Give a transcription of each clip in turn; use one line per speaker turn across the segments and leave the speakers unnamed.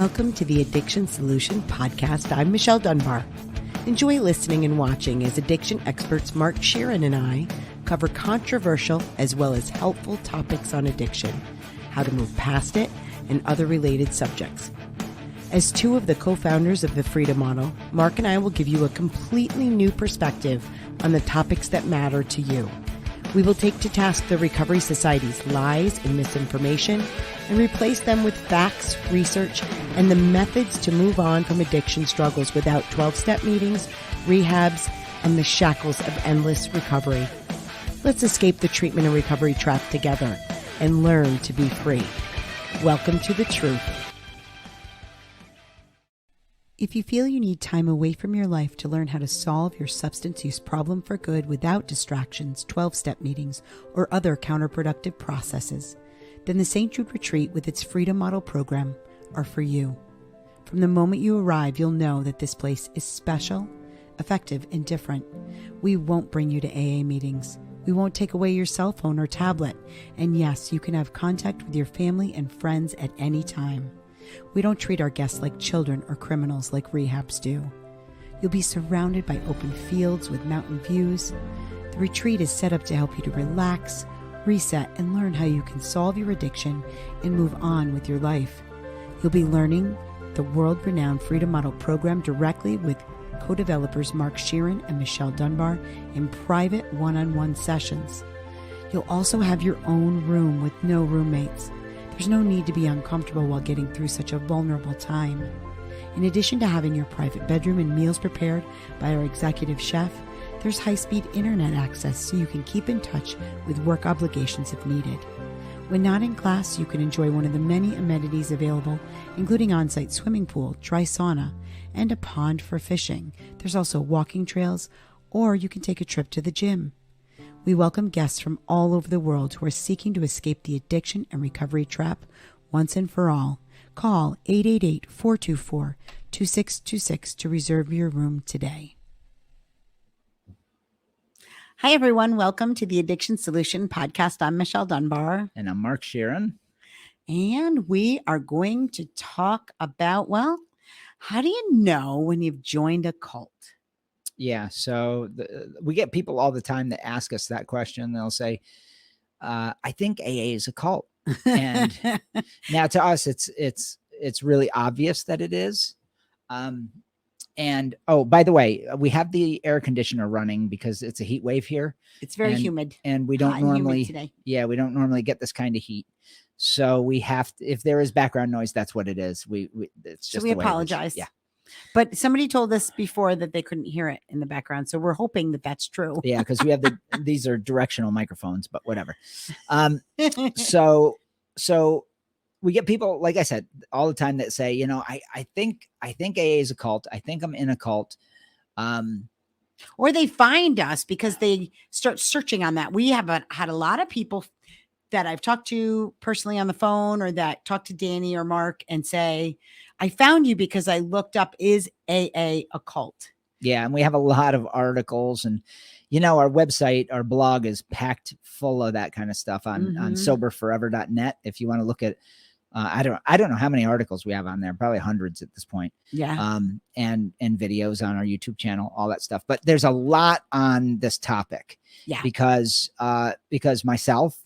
Welcome to the Addiction Solution Podcast. I'm Michelle Dunbar. Enjoy listening and watching as addiction experts Mark Scheeren and I cover controversial as well as helpful topics on addiction, how to move past it, and other related subjects. As two of the co-founders of the Freedom Model, Mark and I will give you a completely new perspective on the topics that matter to you. We will take to task the Recovery Society's lies and misinformation and replace them with facts, research, and the methods to move on from addiction struggles without 12-step meetings, rehabs, and the shackles of endless recovery. Let's escape the treatment and recovery trap together and learn to be free. Welcome to the truth. If you feel you need time away from your life to learn how to solve your substance use problem for good without distractions, 12-step meetings, or other counterproductive processes, then the St. Jude Retreat with its Freedom Model program are for you. From the moment you arrive, you'll know that this place is special, effective, and different. We won't bring you to AA meetings. We won't take away your cell phone or tablet. And yes, you can have contact with your family and friends at any time. We don't treat our guests like children or criminals like rehabs do. You'll be surrounded by open fields with mountain views. The retreat is set up to help you to relax, reset, and learn how you can solve your addiction and move on with your life. You'll be learning the world-renowned Freedom Model program directly with co-developers Mark Scheeren and Michelle Dunbar in private one-on-one sessions. You'll also have your own room with no roommates. There's no need to be uncomfortable while getting through such a vulnerable time. In addition to having your private bedroom and meals prepared by our executive chef, there's high-speed internet access so you can keep in touch with work obligations if needed. When not in class, you can enjoy one of the many amenities available, including on-site swimming pool, dry sauna, and a pond for fishing. There's also walking trails, or you can take a trip to the gym. We welcome guests from all over the world who are seeking to escape the addiction and recovery trap once and for all. Call 888-424-2626 to reserve your room today. Hi, everyone. Welcome to the Addiction Solution Podcast. I'm Michelle Dunbar.
And I'm Mark Scheeren.
And we are going to talk about, well, how do you know when you've joined a cult?
Yeah. So we get people all the time that ask us that question. They'll say, I think AA is a cult. And now to us, it's really obvious that it is. And oh, by the way, we have the air conditioner running because it's a heat wave here.
It's very humid.
And we don't normally, we don't normally get this kind of heat. So we have to, if there is background noise, that's what it is. It's just,
so we apologize.
Yeah.
But somebody told us before that they couldn't hear it in the background. So we're hoping that that's true.
Yeah, because we have these are directional microphones, but whatever. So we get people, like I said, all the time that say, you know, I think AA is a cult. I think I'm in a cult.
Or they find us because they start searching on that. We have had a lot of people that I've talked to personally on the phone or that talk to Danny or Mark and say, I found you because I looked up, is AA a cult?
Yeah. And we have a lot of articles and, you know, our website, our blog is packed full of that kind of stuff on soberforever.net. If you want to look at, I don't know how many articles we have on there, probably hundreds at this point.
Yeah.
And videos on our YouTube channel, all that stuff. But there's a lot on this topic.
Yeah.
Because myself,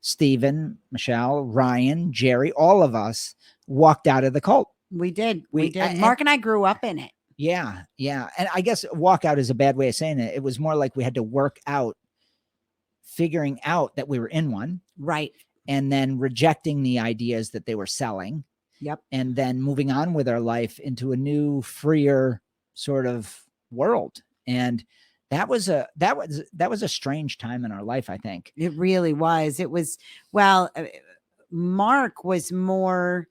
Stephen, Michelle, Ryan, Jerry, all of us walked out of the cult.
We did. Mark and I grew up in it.
Yeah. Yeah. And I guess walk out is a bad way of saying it. It was more like we had to work out figuring out that we were in one.
Right.
And then rejecting the ideas that they were selling.
Yep.
And then moving on with our life into a new, freer sort of world. And that was a strange time in our life, I think.
It really was. It was, well, Mark was more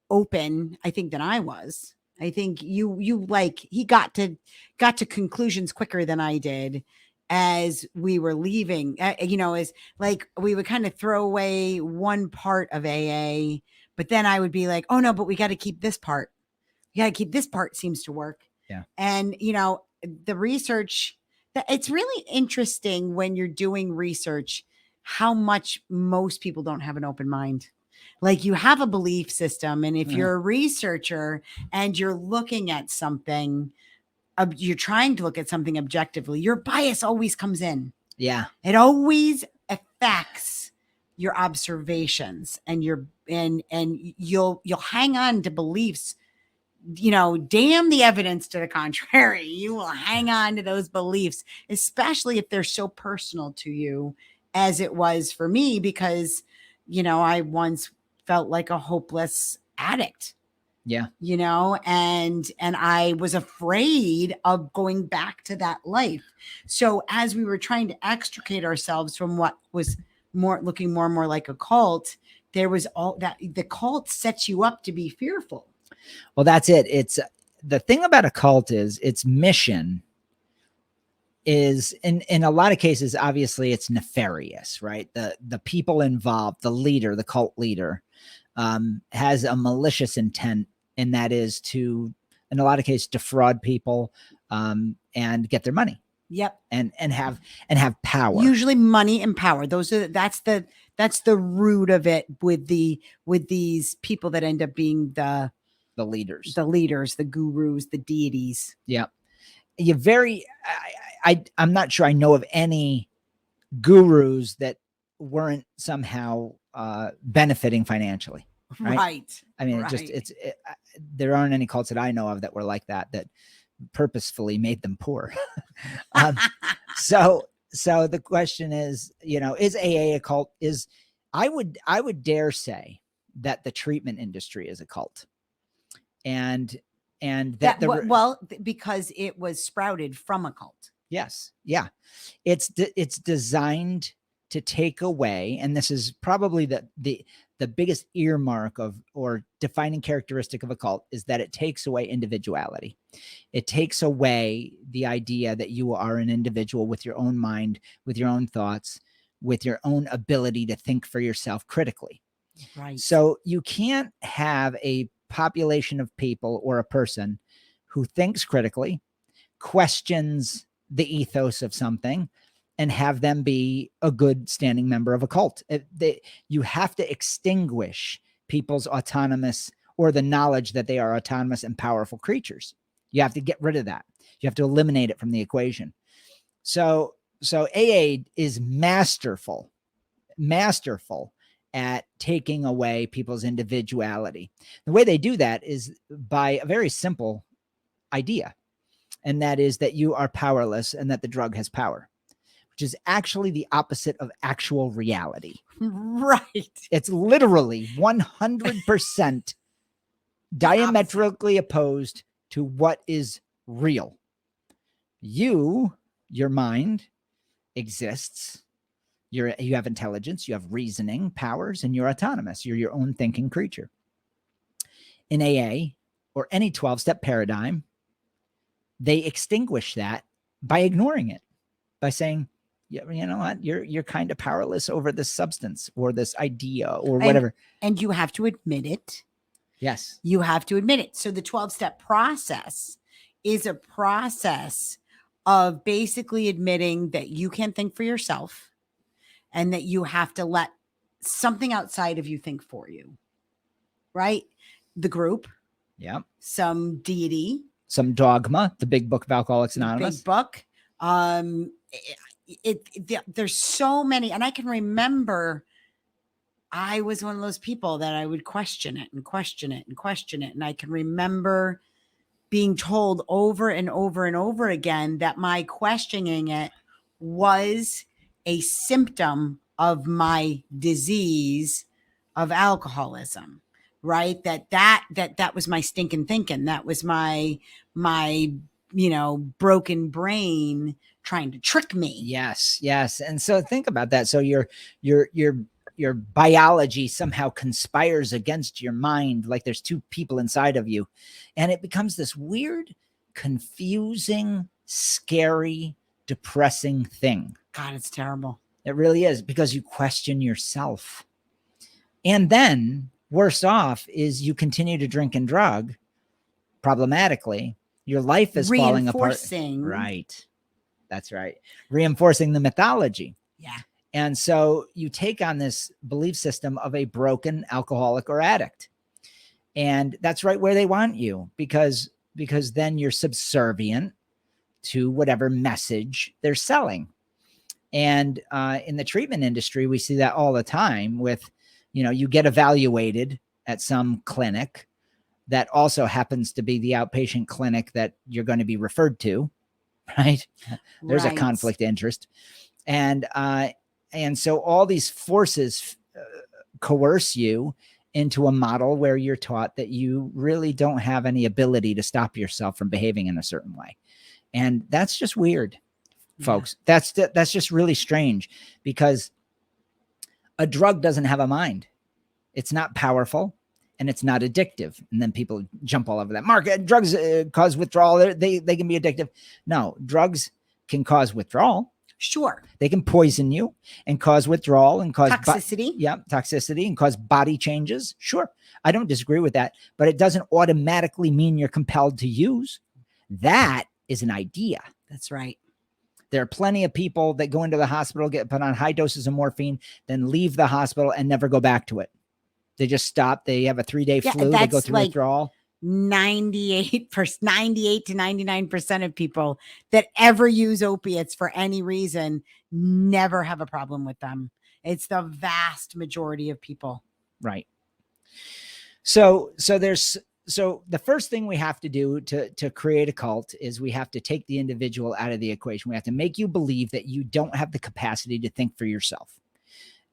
open, I think, than I was. I think you like, he got to conclusions quicker than I did as we were leaving, as like we would kind of throw away one part of AA, but then I would be like, oh no, but we got to keep this part. We got to keep this part, seems to work.
Yeah.
And, the research, it's really interesting when you're doing research, how much most people don't have an open mind. Like you have a belief system, and if
Yeah.
you're a researcher and you're looking at something, you're trying to look at something objectively, your bias always comes in.
Yeah.
It always affects your observations, and you'll hang on to beliefs, damn the evidence to the contrary. You will hang on to those beliefs, especially if they're so personal to you, as it was for me, because, I once felt like a hopeless addict,
Yeah.
and I was afraid of going back to that life. So as we were trying to extricate ourselves from what was looking more and more like a cult, there was all that the cult sets you up to be fearful.
Well, that's it. It's the thing about a cult is its mission is in a lot of cases, obviously it's nefarious, right? The people involved, the leader, the cult leader, has a malicious intent, and that is to, in a lot of cases, defraud people, and get their money.
Yep.
And have power.
Usually money and power. That's the root of it with these people that end up being the
leaders,
the gurus, the deities.
Yeah. I'm not sure I know of any gurus that weren't somehow benefiting financially. Right. I mean, right. There aren't any cults that I know of that were like that purposefully made them poor. So the question is, is AA a cult? I would dare say that the treatment industry is a cult. And
because it was sprouted from a cult.
Yes. Yeah. It's designed to take away, and this is probably the biggest earmark of, or defining characteristic of a cult, is that it takes away individuality. It takes away the idea that you are an individual with your own mind, with your own thoughts, with your own ability to think for yourself critically.
Right.
So you can't have a population of people or a person who thinks critically, questions the ethos of something, and have them be a good standing member of a cult. You have to extinguish people's autonomous, or the knowledge that they are autonomous and powerful creatures. You have to get rid of that. You have to eliminate it from the equation. So AA is masterful at taking away people's individuality. The way they do that is by a very simple idea, and that is that you are powerless and that the drug has power, which is actually the opposite of actual reality.
Right.
It's literally 100% diametrically opposed to what is real. Your mind exists. You have intelligence, you have reasoning powers, and you're autonomous. You're your own thinking creature. In AA or any 12-step paradigm, they extinguish that by ignoring it, by saying, yeah, you know what, you're kind of powerless over this substance or this idea or whatever.
And you have to admit it.
Yes.
You have to admit it. So the 12-step process is a process of basically admitting that you can't think for yourself, and that you have to let something outside of you think for you, right? The group.
Yeah.
Some deity.
Some dogma, the big book of Alcoholics Anonymous.
Big book. There's so many. And I can remember I was one of those people that I would question it and question it and question it. And I can remember being told over and over and over again that my questioning it was a symptom of my disease of alcoholism, right? That was my stinking thinking. That was my broken brain trying to trick me.
Yes. And so think about that. So your biology somehow conspires against your mind, like there's two people inside of you, and it becomes this weird, confusing, scary, depressing thing.
God, it's terrible.
It really is, because you question yourself. And then worse off is you continue to drink and drug problematically. Your life is falling apart.
Right.
That's right. Reinforcing the mythology.
Yeah.
And so you take on this belief system of a broken alcoholic or addict. And that's right where they want you, because then you're subservient to whatever message they're selling. And in the treatment industry, we see that all the time with, you get evaluated at some clinic that also happens to be the outpatient clinic that you're going to be referred to, right? There's a conflict of interest. And so all these forces coerce you into a model where you're taught that you really don't have any ability to stop yourself from behaving in a certain way. And that's just weird, folks. That's just really strange, because a drug doesn't have a mind. It's not powerful and it's not addictive. And then people jump all over that. Mark, drugs cause withdrawal. They can be addictive. No, drugs can cause withdrawal.
Sure.
They can poison you and cause withdrawal and cause
toxicity.
Toxicity and cause body changes. Sure. I don't disagree with that, but it doesn't automatically mean you're compelled to use. That is an idea.
That's right.
There are plenty of people that go into the hospital, get put on high doses of morphine, then leave the hospital and never go back to it. They just stop. They have a 3-day flu. They go through withdrawal.
98 to 99% of people that ever use opiates for any reason never have a problem with them. It's the vast majority of people.
Right. So the first thing we have to do to create a cult is we have to take the individual out of the equation. We have to make you believe that you don't have the capacity to think for yourself.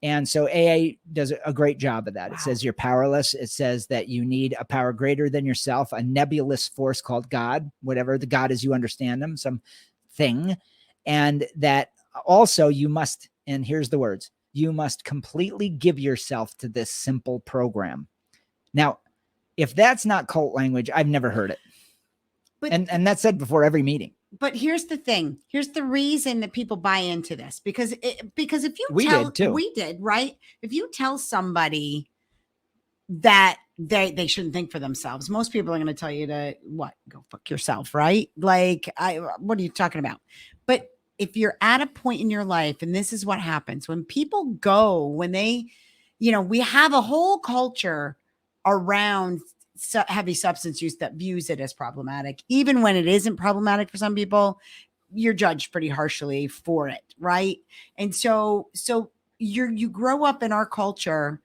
And so AA does a great job of that. Wow. It says you're powerless. It says that you need a power greater than yourself, a nebulous force called God, whatever the God is you understand them, some thing. And that also you must, and here's the words, you must completely give yourself to this simple program. Now, if that's not cult language, I've never heard it. But, and that's said before every meeting.
But here's the thing. Here's the reason that people buy into this, because if you
we
did, right? If you tell somebody that they shouldn't think for themselves, most people are going to tell you to go fuck yourself, right? Like, what are you talking about? But if you're at a point in your life, and this is what happens when people go, when they, we have a whole culture around heavy substance use that views it as problematic. Even when it isn't problematic for some people, you're judged pretty harshly for it, right? And so you grow up in our culture,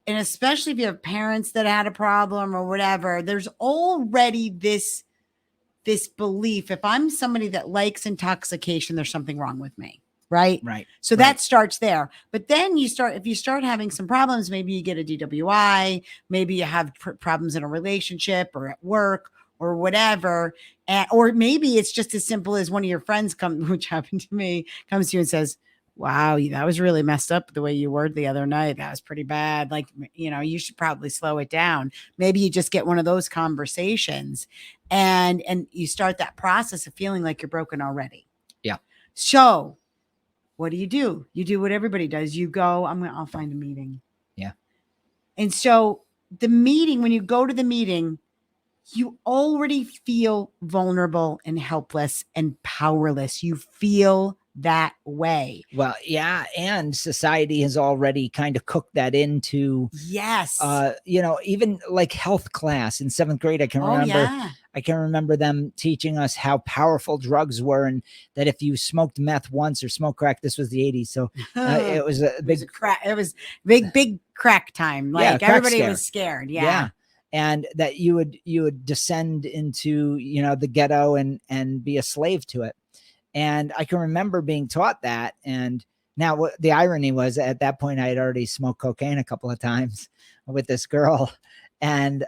and especially if you have parents that had a problem or whatever, there's already this belief, if I'm somebody that likes intoxication, there's something wrong with me. Right. So that starts there. But then if you start having some problems, maybe you get a DWI, maybe you have problems in a relationship or at work or whatever. Or maybe it's just as simple as one of your friends which happened to me, comes to you and says, wow, that was really messed up the way you were the other night. That was pretty bad. Like, you should probably slow it down. Maybe you just get one of those conversations and you start that process of feeling like you're broken already.
Yeah.
So what do? You do what everybody does. You go, I'll find a meeting.
Yeah.
And so the meeting, when you go to the meeting, you already feel vulnerable and helpless and powerless. You feel that way.
Well, yeah. And society has already kind of cooked that into,
yes.
Even like health class in 7th grade, I can remember them teaching us how powerful drugs were, and that if you smoked meth once or smoked crack, this was the 80s. So it was a big
crack. It was big crack time. Like everybody was scared. Yeah.
And that you would descend into, the ghetto and be a slave to it. And I can remember being taught that. And now what the irony was, at that point, I had already smoked cocaine a couple of times with this girl, and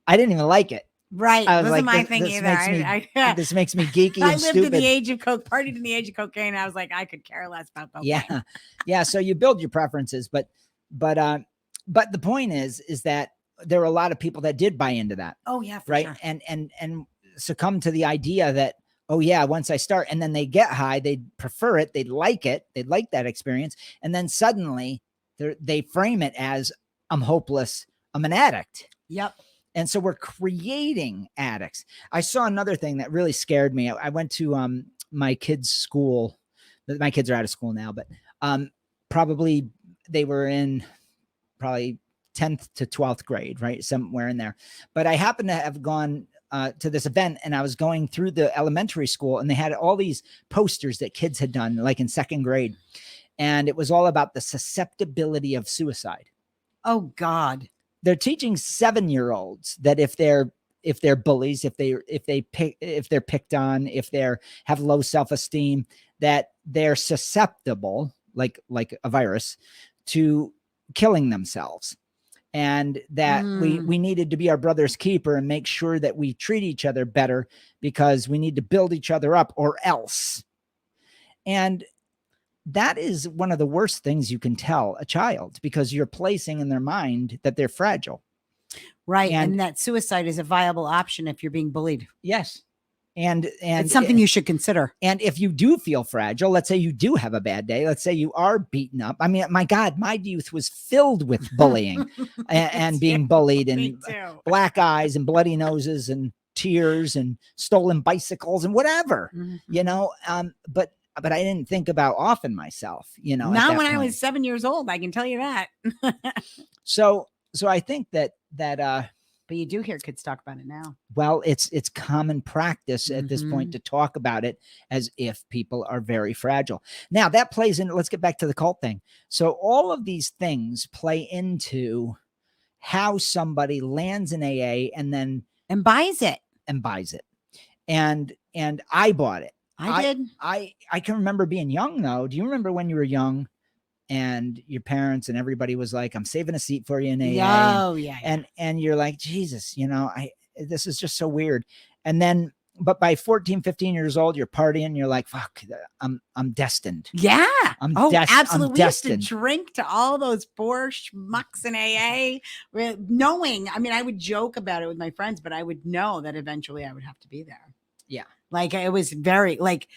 I didn't even like it.
Right.
I was
wasn't
like,
my thing either.
This makes me geeky and stupid.
I lived in the age of partied in the age of cocaine. I was like, I could care less about cocaine.
Yeah. So you build your preferences, but the point is that there were a lot of people that did buy into that.
Oh yeah. For
right.
Sure.
And succumb to the idea that, oh yeah, once I start, and then they get high, they prefer it. They'd like that experience. And then suddenly they frame it as, I'm hopeless. I'm an addict.
Yep.
And so we're creating addicts. I saw another thing that really scared me. I went to my kids' school. My kids are out of school now, but Probably they were in probably 10th to 12th grade, right? Somewhere in there. But I happened to have gone to this event, and I was going through the elementary school, and they had all these posters that kids had done like in 2nd grade. And it was all about the susceptibility of suicide.
Oh God.
They're teaching 7-year-olds that if they're bullies, if they're picked on, if they're have low self-esteem, that they're susceptible, like a virus, to killing themselves. And that we needed to be our brother's keeper and make sure that we treat each other better, because we need to build each other up or else. And that is one of the worst things you can tell a child, because you're placing in their mind that they're fragile.
Right. And that suicide is a viable option if you're being bullied.
Yes. And
it's something you should consider.
And if you do feel fragile, let's say you do have a bad day, let's say you are beaten up. I mean, my God, my youth was filled with bullying and being bullied, and black eyes and bloody noses and tears and stolen bicycles and whatever, you know, but I didn't think about often myself, you know.
Not when I was 7 years old, I can tell you that.
So I think that
but you do hear kids talk about it now.
Well, it's common practice at this point to talk about it as if people are very fragile. Now that plays in, let's get back to the cult thing. So all of these things play into how somebody lands in AA and
buys it.
And I bought it.
I did.
I can remember being young though. Do you remember when you were young and your parents and everybody was like, I'm saving a seat for you in AA.
Oh yeah.
And you're like, Jesus, you know, this is just so weird. And then, but by 14, 15 years old, you're partying. You're like, fuck, I'm destined.
Yeah. Absolutely.
We used
to drink to all those poor schmucks in AA, knowing, I mean, I would joke about it with my friends, but I would know that eventually I would have to be there.
Yeah.
Like it was very like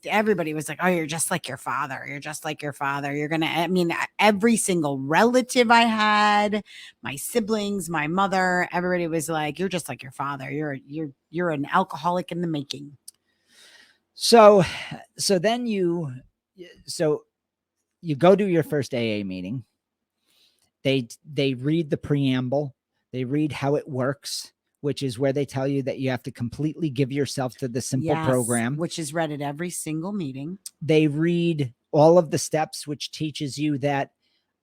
everybody was like, oh, you're just like your father. You're just like your father. You're going to, I mean, every single relative I had, my siblings, my mother, everybody was like, you're just like your father. You're an alcoholic in the making.
So then you go to your first AA meeting. They read the preamble. They read how it works, which is where they tell you that you have to completely give yourself to the simple program,
which is read at every single meeting.
They read all of the steps, which teaches you that,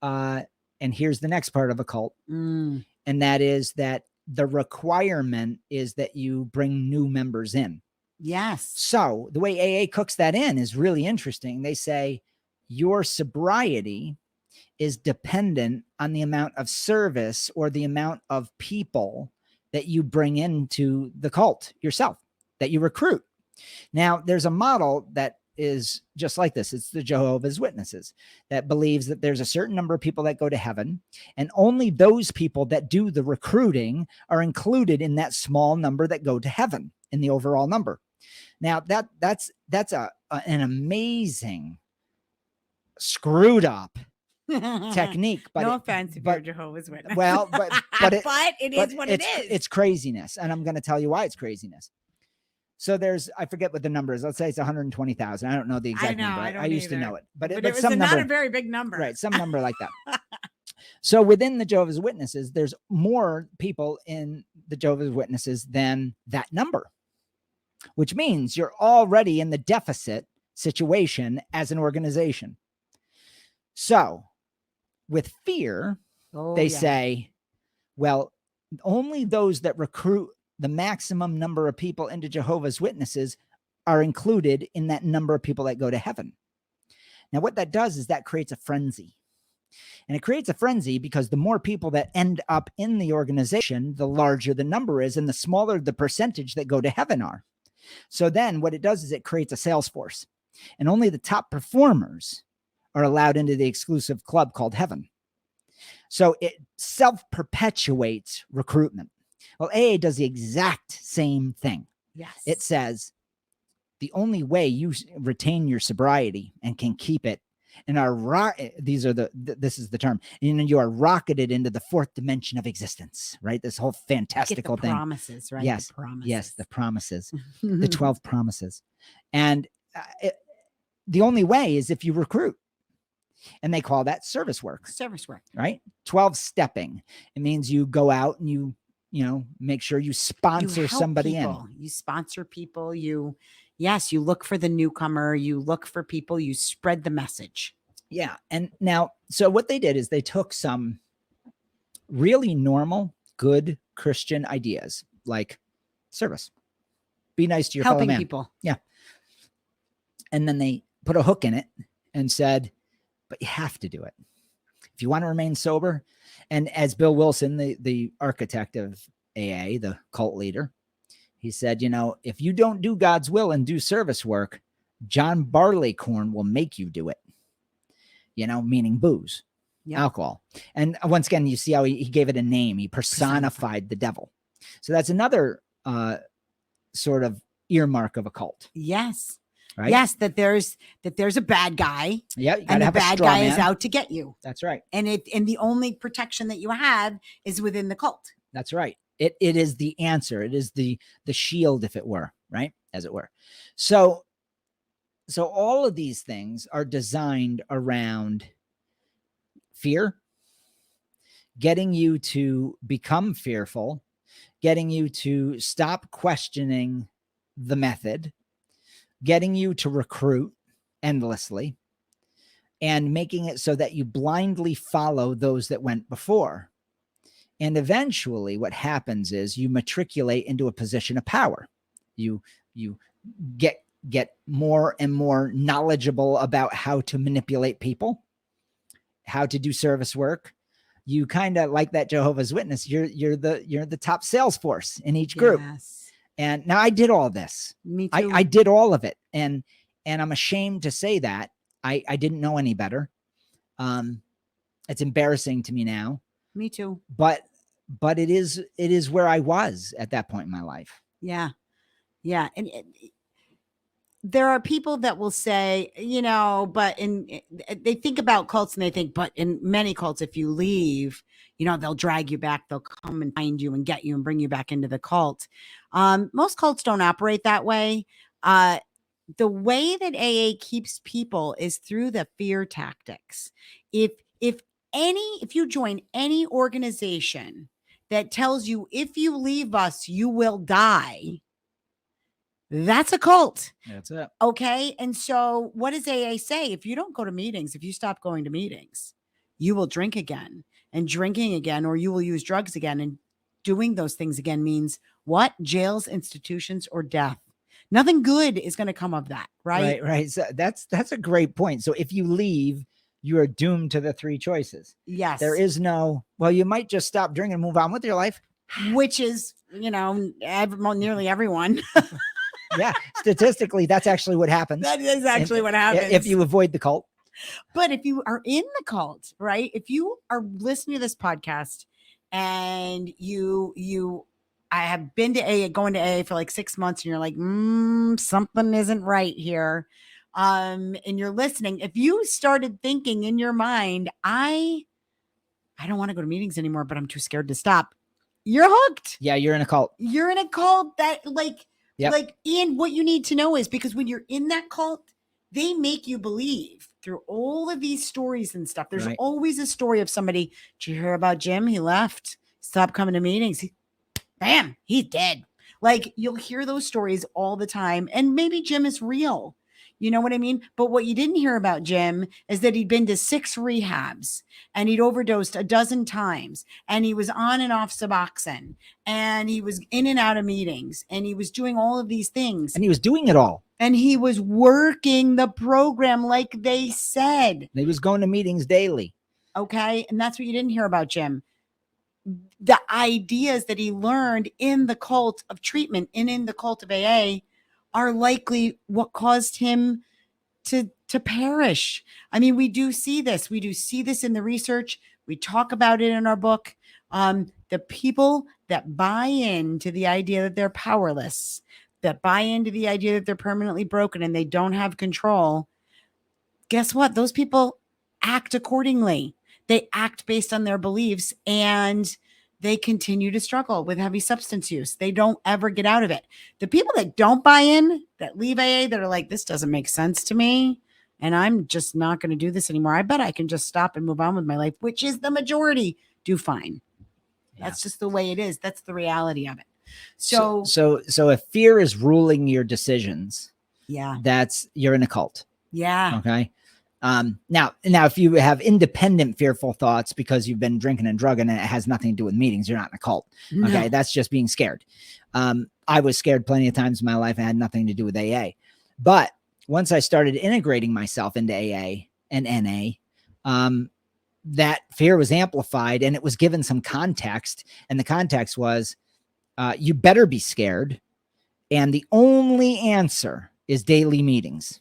and here's the next part of a cult. And that is that the requirement is that you bring new members in.
Yes.
So the way AA cooks that in is really interesting. They say your sobriety is dependent on the amount of service or the amount of people that you bring into the cult yourself, that you recruit. Now, there's a model that is just like this. It's the Jehovah's Witnesses that believes that there's a certain number of people that go to heaven, and only those people that do the recruiting are included in that small number that go to heaven in the overall number. Now, that's an amazing screwed up technique, but
no offense if you're Jehovah's Witness.
Well, but
it is what it is.
It's craziness, and I'm going to tell you why it's craziness. So I forget what the number is. Let's say it's 120,000. I don't know the exact number. I used to know it, but it was
not a very big number,
right? Some number like that. So within the Jehovah's Witnesses, there's more people in the Jehovah's Witnesses than that number, which means you're already in the deficit situation as an organization. So with fear, they say, well, only those that recruit the maximum number of people into Jehovah's Witnesses are included in that number of people that go to heaven. Now, what that does is that creates a frenzy. And it creates a frenzy because the more people that end up in the organization, the larger the number is, and the smaller the percentage that go to heaven are. So then what it does is it creates a sales force, and only the top performers are allowed into the exclusive club called heaven. So it self-perpetuates recruitment. Well, AA does the exact same thing.
Yes.
It says the only way you retain your sobriety and can keep it and this is the term, you are rocketed into the fourth dimension of existence, right? This whole fantastical thing.
Promises, right?
Yes.
The promises.
Yes. The promises, the 12 promises. And the only way is if you recruit. And they call that service work.
Service work.
Right? 12 stepping. It means you go out and you make sure you sponsor
You help
somebody
people.
in.
You sponsor people. You look for the newcomer. You look for people. You spread the message.
Yeah. And now, so what they did is they took some really normal, good Christian ideas like service, be nice to your fellow
Helping
man.
people.
Yeah. And then they put a hook in it and said, but you have to do it if you want to remain sober. And as Bill Wilson, the architect of AA, the cult leader, he said, if you don't do God's will and do service work, John Barleycorn will make you do it, meaning booze, alcohol. And once again, you see how he gave it a name. He personified the devil. So that's another sort of earmark of a cult.
Yes.
Right?
Yes, that there's a bad guy.
Yeah,
and the bad guy is out to get you.
That's right.
And the only protection that you have is within the cult.
That's right. It is the answer. It is the shield, if it were, right? As it were. So all of these things are designed around fear, getting you to become fearful, getting you to stop questioning the method, getting you to recruit endlessly, and making it so that you blindly follow those that went before. And eventually what happens is you matriculate into a position of power. You get more and more knowledgeable about how to manipulate people, how to do service work. You kind of like that Jehovah's Witness. You're the top sales force in each group.
Yes.
And now I did all this.
Me too.
I did all of it. And I'm ashamed to say that I didn't know any better. It's embarrassing to me now.
Me too.
But it is where I was at that point in my life.
Yeah. Yeah. And there are people that will say, but they think about cults and they think, but in many cults, if you leave, they'll drag you back. They'll come and find you and get you and bring you back into the cult. Most cults don't operate that way. The way that AA keeps people is through the fear tactics. If you join any organization that tells you, if you leave us, you will die, that's a cult.
That's it.
Okay. And so what does AA say? If you don't go to meetings, if you stop going to meetings, you will drink again and drinking again, or you will use drugs again. And doing those things again means what? Jails, institutions, or death. Nothing good is going to come of that. Right.
Right. So that's a great point. So if you leave, you are doomed to the three choices.
Yes.
There is no, well, you might just stop drinking and move on with your life.
Which is, nearly everyone.
Yeah. Statistically, that's actually what happens.
That is actually what happens.
If you avoid the cult.
But if you are in the cult, right? If you are listening to this podcast and I have been to going to AA for like 6 months and you're like, something isn't right here. And you're listening. If you started thinking in your mind, I don't want to go to meetings anymore, but I'm too scared to stop. You're hooked.
Yeah. You're in a cult.
You're in a cult that
Yep.
and what you need to know is, because when you're in that cult, they make you believe through all of these stories and stuff. There's always a story of somebody. Did you hear about Jim? He left, stopped coming to meetings. Bam, he's dead. Like, you'll hear those stories all the time. And maybe Jim is real. You know what I mean? But what you didn't hear about Jim is that he'd been to 6 rehabs and he'd overdosed a dozen times, and he was on and off Suboxone, and he was in and out of meetings, and he was doing all of these things.
And he was doing it all.
And he was working the program like they said.
He was going to meetings daily.
Okay. And that's what you didn't hear about Jim. The ideas that he learned in the cult of treatment and in the cult of AA are likely what caused him to perish. I mean, we do see this. We do see this in the research. We talk about it in our book. The people that buy into the idea that they're powerless, that buy into the idea that they're permanently broken and they don't have control, guess what? Those people act accordingly. They act based on their beliefs, and they continue to struggle with heavy substance use. They don't ever get out of it. The people that don't buy in, that leave AA, that are like, this doesn't make sense to me. and I'm just not going to do this anymore. I bet I can just stop and move on with my life, which is the majority do fine. That's just the way it is. That's the reality of it. So
if fear is ruling your decisions,
yeah,
you're in a cult.
Yeah.
Okay. Now, if you have independent fearful thoughts because you've been drinking and drugging and it has nothing to do with meetings, you're not in a cult. Okay.
No.
That's just being scared. I was scared plenty of times in my life and had nothing to do with AA. But once I started integrating myself into AA and NA, that fear was amplified and it was given some context. And the context was, you better be scared. And the only answer is daily meetings.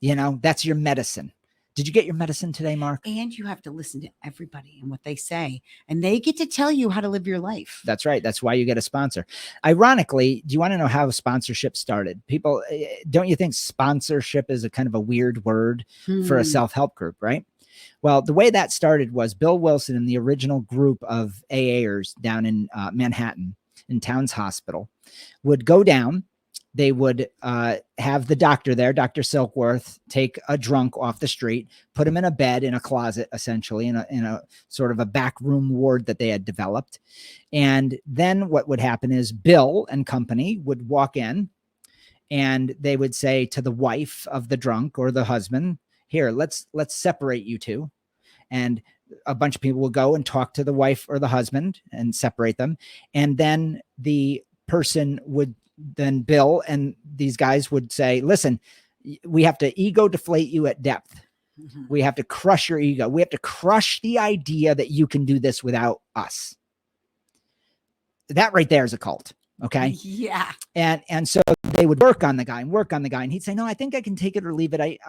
That's your medicine. Did you get your medicine today, Mark?
And you have to listen to everybody and what they say, and they get to tell you how to live your life.
That's right. That's why you get a sponsor. Ironically, do you want to know how sponsorship started? People, don't you think sponsorship is a kind of a weird word for a self-help group, right? Well, the way that started was Bill Wilson and the original group of AAers down in Manhattan in Towns Hospital would go down. They would have the doctor there, Dr. Silkworth, take a drunk off the street, put him in a bed in a closet, essentially in a sort of a back room ward that they had developed. And then what would happen is Bill and company would walk in and they would say to the wife of the drunk or the husband, here, let's separate you two. And a bunch of people will go and talk to the wife or the husband and separate them. And then the person would, then Bill and these guys would say, listen, we have to ego deflate you at depth. We have to crush your ego. We have to crush the idea that you can do this without us. That right there is a cult. Okay.
Yeah.
And so they would work on the guy and he'd say, no, I think I can take it or leave it.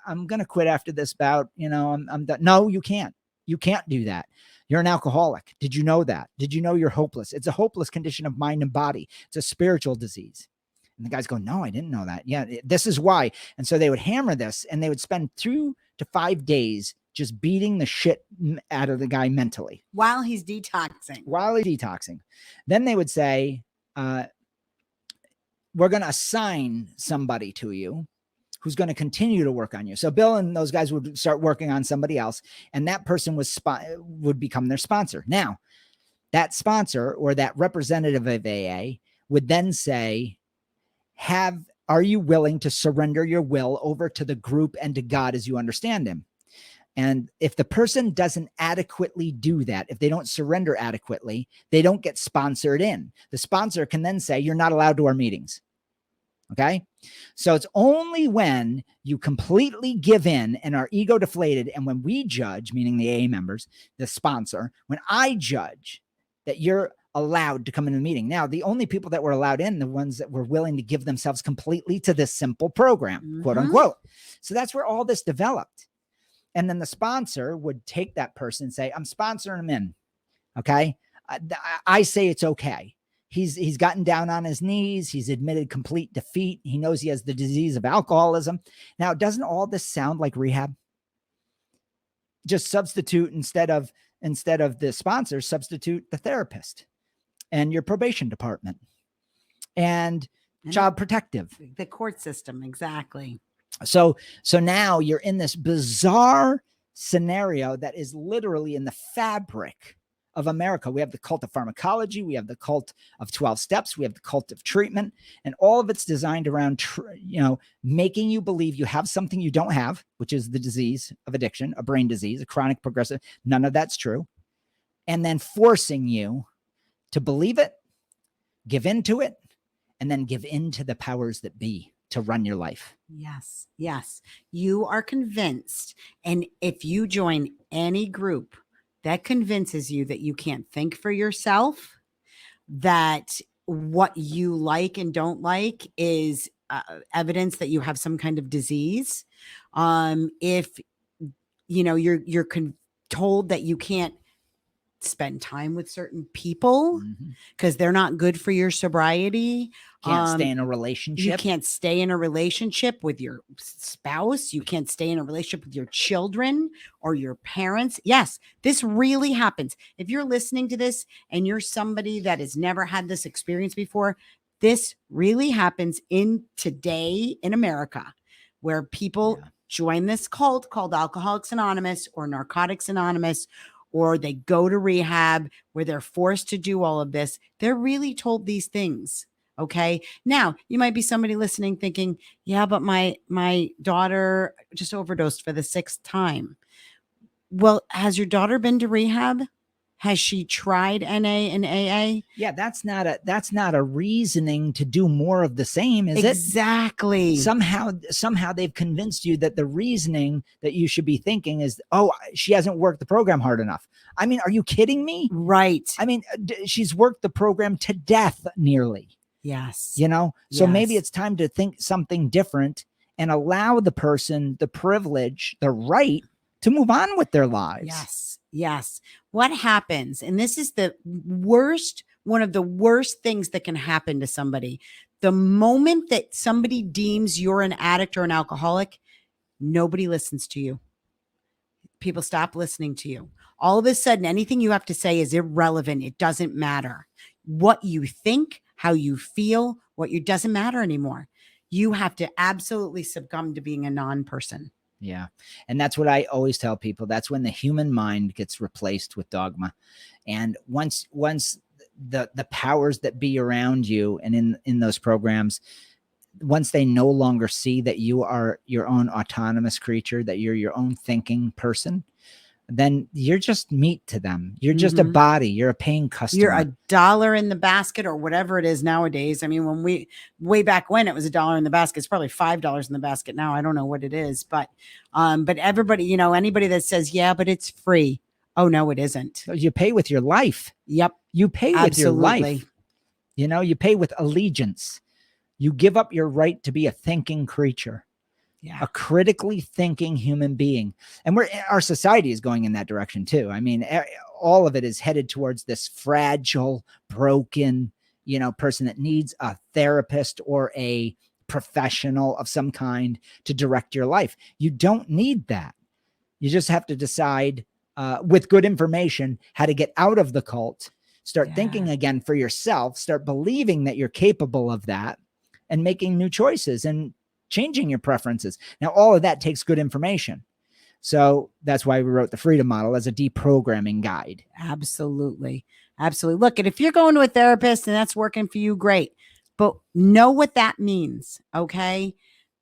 I'm going to quit after this bout. I'm done. No, you can't do that. You're an alcoholic. Did you know that? Did you know you're hopeless? It's a hopeless condition of mind and body. It's a spiritual disease. And the guys go, no, I didn't know that. Yeah, this is why. And so they would hammer this and they would spend 2 to 5 days just beating the shit out of the guy mentally.
While he's detoxing.
Then they would say, we're going to assign somebody to you who's going to continue to work on you. So Bill and those guys would start working on somebody else, and that person would become their sponsor. Now, that sponsor or that representative of AA would then say, are you willing to surrender your will over to the group and to God as you understand him? And if the person doesn't adequately do that, if they don't surrender adequately, they don't get sponsored in. The sponsor can then say, you're not allowed to our meetings. Okay. So it's only when you completely give in and are ego deflated. And when we judge, meaning the AA members, the sponsor, when I judge that you're allowed to come into the meeting. Now, the only people that were allowed in, the ones that were willing to give themselves completely to this simple program, quote unquote. So that's where all this developed. And then the sponsor would take that person and say, I'm sponsoring him in. Okay. I say it's okay. He's gotten down on his knees. He's admitted complete defeat. He knows he has the disease of alcoholism. Now, doesn't all this sound like rehab? Just substitute instead of the sponsor, substitute the therapist and your probation department and child protective.
The court system. Exactly.
So now you're in this bizarre scenario that is literally in the fabric of America. We have the cult of pharmacology. We have the cult of 12 steps. We have the cult of treatment, and all of it's designed around, making you believe you have something you don't have, which is the disease of addiction, a brain disease, a chronic progressive. None of that's true. And then forcing you to believe it, give into it, and then give in to the powers that be to run your life.
Yes. Yes. You are convinced. And if you join any group that convinces you that you can't think for yourself, that what you like and don't like is evidence that you have some kind of disease. If you're told that you can't spend time with certain people because they're not good for your sobriety.
Can't stay in a relationship.
You can't stay in a relationship with your spouse. You can't stay in a relationship with your children or your parents. Yes, this really happens. If you're listening to this and you're somebody that has never had this experience before, this really happens in today in America, where people join this cult called Alcoholics Anonymous or Narcotics Anonymous, or they go to rehab where they're forced to do all of this, they're really told these things. Okay. Now you might be somebody listening thinking, yeah, but my daughter just overdosed for the 6th time. Well, has your daughter been to rehab? Has she tried NA and AA?
Yeah, that's not a reasoning to do more of the same, is it?
Exactly.
Somehow they've convinced you that the reasoning that you should be thinking is, oh, she hasn't worked the program hard enough. I mean, are you kidding me?
Right.
I mean, she's worked the program to death nearly.
Yes.
You know, so maybe
Yes.
it's time to think something different and allow the person the privilege, the right to move on with their lives.
Yes. Yes. What happens, and this is the worst, one of the worst things that can happen to somebody. The moment that somebody deems you're an addict or an alcoholic, nobody listens to you. People stop listening to you. All of a sudden, anything you have to say is irrelevant. It doesn't matter. What you think, how you feel, doesn't matter anymore. You have to absolutely succumb to being a non-person.
Yeah. And that's what I always tell people. That's when the human mind gets replaced with dogma. And once the powers that be around you and in those programs, once they no longer see that you are your own autonomous creature, that you're your own thinking person, then you're just meat to them. You're just a body. You're a paying customer.
You're $1 in the basket or whatever it is nowadays. I mean, way back when it was $1 in the basket, it's probably $5 in the basket now. I don't know what it is, but everybody, anybody that says, yeah, but it's free. Oh, no, it isn't.
You pay with your life.
Yep.
You pay with your life. You pay with allegiance. You give up your right to be a thinking creature. Yeah. A critically thinking human being. And our society is going in that direction too. I mean, all of it is headed towards this fragile, broken, person that needs a therapist or a professional of some kind to direct your life. You don't need that. You just have to decide with good information how to get out of the cult, start thinking again for yourself, start believing that you're capable of that and making new choices and changing your preferences. Now, all of that takes good information. So that's why we wrote the Freedom Model as a deprogramming guide.
Absolutely. Absolutely. Look, and if you're going to a therapist and that's working for you, great. But know what that means. Okay.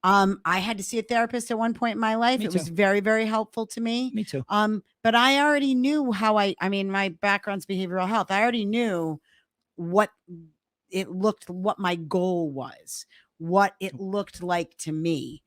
I had to see a therapist at one point in my life. It was very, very helpful to me.
Me too.
But I already knew my background's behavioral health. I already knew what my goal was, what it looked like to me,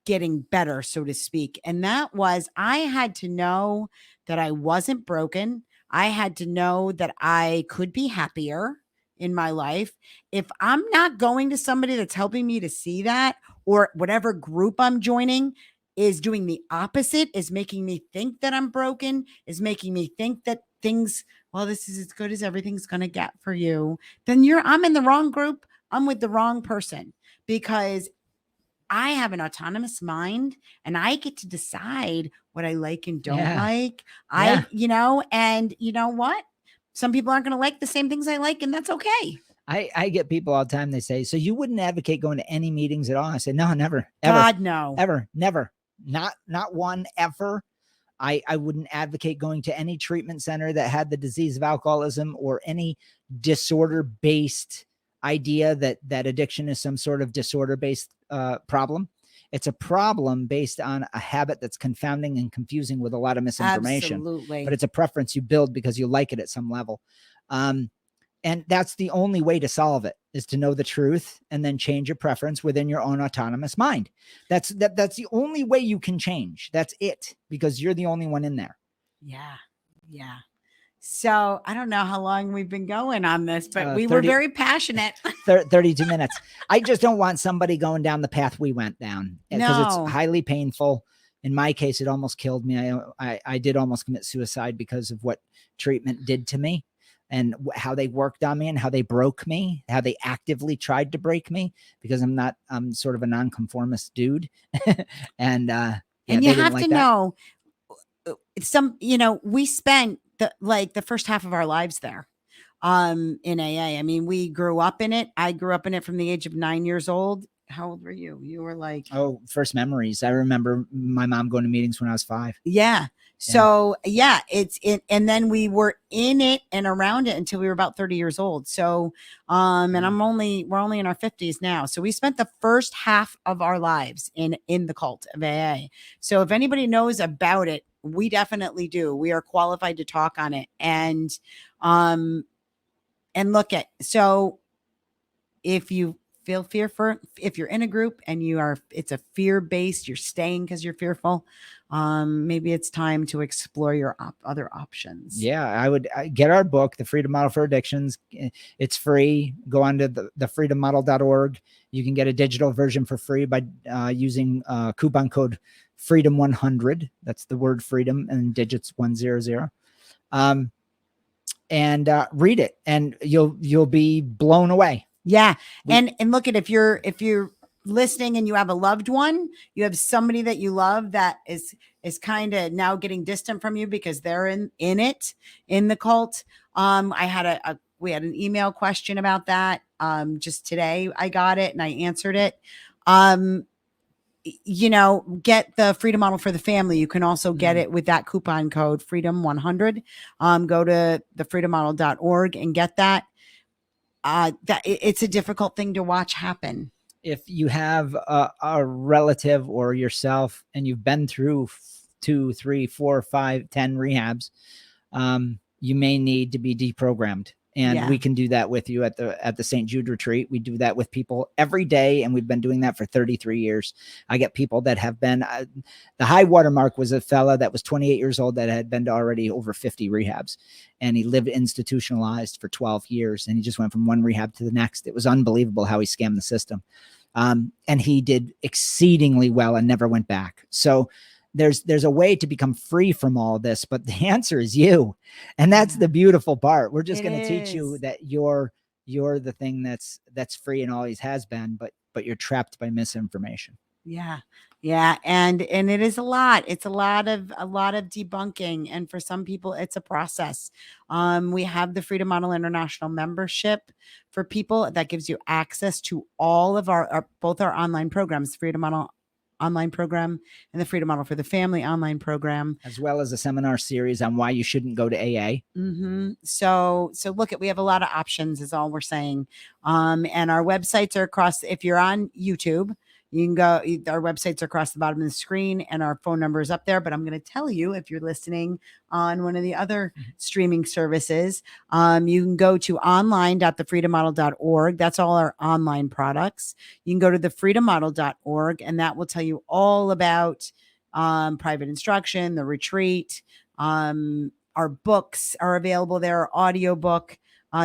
getting better, so to speak. And that was, I had to know that I wasn't broken. I had to know that I could be happier in my life. If I'm not going to somebody that's helping me to see that, or whatever group I'm joining is doing the opposite, is making me think that I'm broken, is making me think that things, well, this is as good as everything's going to get for you, then I'm in the wrong group. I'm with the wrong person, because I have an autonomous mind and I get to decide what I like and don't like. And you know what? Some people aren't going to like the same things I like, and that's okay.
I get people all the time. They say, so you wouldn't advocate going to any meetings at all? I say, no, never, ever.
God, no.
Ever, never. Not one ever. I wouldn't advocate going to any treatment center that had the disease of alcoholism or any disorder-based idea that addiction is some sort of disorder-based problem. It's a problem based on a habit that's confounding and confusing with a lot of misinformation.
Absolutely.
But it's a preference you build because you like it at some level. And that's the only way to solve it, is to know the truth and then change your preference within your own autonomous mind. That's the only way you can change. That's it, because you're the only one in there.
Yeah. Yeah. So I don't know how long we've been going on this, but we were very passionate.
32 minutes. I just don't want somebody going down the path we went down, because it's highly painful. In my case, it almost killed me. I did almost commit suicide because of what treatment did to me, and how they worked on me, and how they broke me, how they actively tried to break me, because I'm sort of a nonconformist dude. And
you have to know, we spent the first half of our lives there, in AA. I mean, we grew up in it. I grew up in it from the age of 9 years old. how old were you? You were like,
Oh, first memories. I remember my mom going to meetings when I was 5.
yeah. So yeah, it's it. And then we were in it and around it until we were about 30 years old. So, and we're only in our 50s now. So we spent the first half of our lives in the cult of AA. So if anybody knows about it, we definitely do. We are qualified to talk on it. And look at, so if you feel if you're in a group and it's a fear-based, you're staying because you're fearful, maybe it's time to explore your other options.
Yeah, I would get our book, The Freedom Model for Addictions. It's free. Go on to the freedommodel.org. You can get a digital version for free by using coupon code freedom100. That's the word freedom and digits 100. And read it, and you'll be blown away.
Yeah. And look at, if you're listening and you have a loved one, you have somebody that you love that is kind of now getting distant from you because they're in the cult. We had an email question about that. Just today I got it and I answered it. Get the Freedom Model for the Family. You can also get it with that coupon code freedom100. Go to thefreedommodel.org and get that. It's a difficult thing to watch happen.
If you have a relative or yourself and you've been through 2, 3, 4, 5, 10 rehabs, you may need to be deprogrammed. And we can do that with you at the St. Jude retreat. We do that with people every day, and we've been doing that for 33 years. I get people that have been, the high watermark was a fella that was 28 years old that had been to already over 50 rehabs, and he lived institutionalized for 12 years, and he just went from one rehab to the next. It was unbelievable how he scammed the system. And he did exceedingly well and never went back. So there's a way to become free from all this, but the answer is you. And that's the beautiful part. We're just going to teach you that you're the thing that's free and always has been, but you're trapped by misinformation.
Yeah. Yeah. And it is a lot. It's a lot of debunking. And for some people, it's a process. We have the Freedom Model International membership for people that gives you access to all of both our online programs, Freedom Model online program and the Freedom Model for the Family online program,
as well as a seminar series on why you shouldn't go to AA.
So look, we have a lot of options is all we're saying. And our websites are across, if you're on YouTube, you can go, our websites are across the bottom of the screen and our phone number is up there. But I'm going to tell you, if you're listening on one of the other streaming services, you can go to online.thefreedommodel.org. That's all our online products. You can go to thefreedommodel.org, and that will tell you all about private instruction, the retreat. Our books are available there, our audiobook.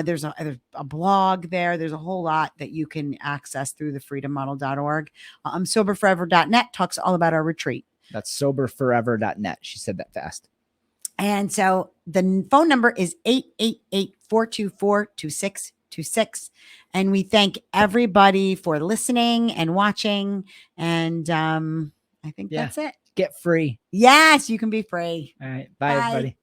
There's a blog there. There's a whole lot that you can access through thefreedommodel.org. Soberforever.net talks all about our retreat.
That's soberforever.net. She said that fast.
And so the phone number is 888-424-2626. And we thank everybody for listening and watching. And I think that's it.
Get free.
Yes, you can be free.
All right. Bye. Everybody.